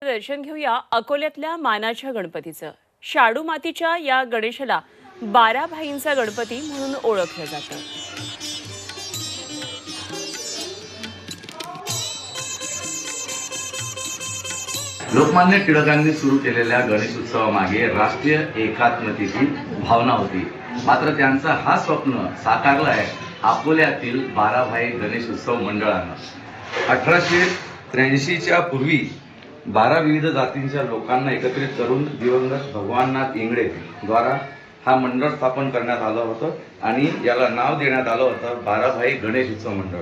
दर्शन घेऊया अकोल्यातल्या मानाच्या गणपतीचं। शाडू मातीच्या या गणेशाला 12 भाईंचा गणपती म्हणून ओळखलं जातं। लोकमान्य टिळकांनी सुरू केलेल्या गणेशोत्सवामागे राष्ट्रीय एकात्मतेची भावना होती। मात्र त्यांचा हा स्वप्न साकारलं आहे अकोल्यातील 12 भाई गणेशोत्सव मंडळानं। 1883च्या पूर्वी 12 विविध जातींच्या लोकांना एकत्रित करून दिवंगत भगवाननाथ इंगळे द्वारा हा मंडळ स्थापन करण्यात आलं होतं आणि याला नाव देण्यात आलं होतं 12 भाई गणेश उत्सव मंडळ।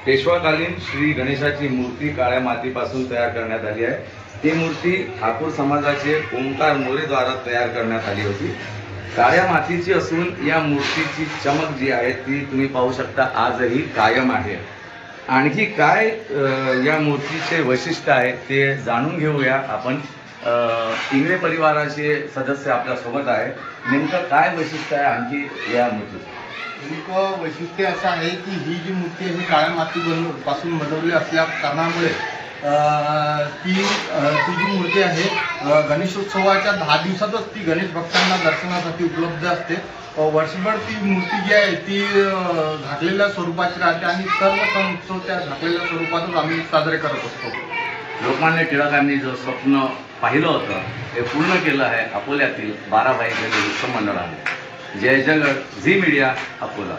पेशवाकालीन श्री गणेशाची मूर्ती काळ्या मातीपासून तयार करण्यात आली आहे। ती मूर्ती ठाकूर समाजाचे ओंकार मोरे द्वारा तयार करण्यात आली होती। काळ्या मातीची असून या मूर्तीची चमक जी आहे ती तुम्ही पाहू शकता आजही कायम आहे। आणखी काय या मूर्तीचे वैशिष्ट्य आहे ते जाणून घेऊया आपण। इंगळे परिवाराचे सदस्य आपल्या सोबत आहे। नेमकं काय वैशिष्ट्य आहे आणखी या मूर्तीचं? नेमकं वैशिष्ट्य असं आहे की ही जी मूर्ती आहे काळ्या मातीपासून बनवली असल्या कारणामुळे ती जी मूर्ती आहे गणेशोत्सवाच्या 10 दिवसातच ती गणेश भक्तांना दर्शनासाठी उपलब्ध असते। वर्षभर ती मूर्ती जी आहे ती झाकलेल्या स्वरूपाची राहते आणि सर्व सण उत्सव त्या झाकलेल्या स्वरूपातच आम्ही साजरे करत असतो। लोकमान्य टिळकांनी जो स्वप्न पाहिलं होतं ते पूर्ण केलं आहे अकोल्यातील 12 भाई गणेश उत्सव मंडळाने। जय जगत, झी मीडिया, अकोला।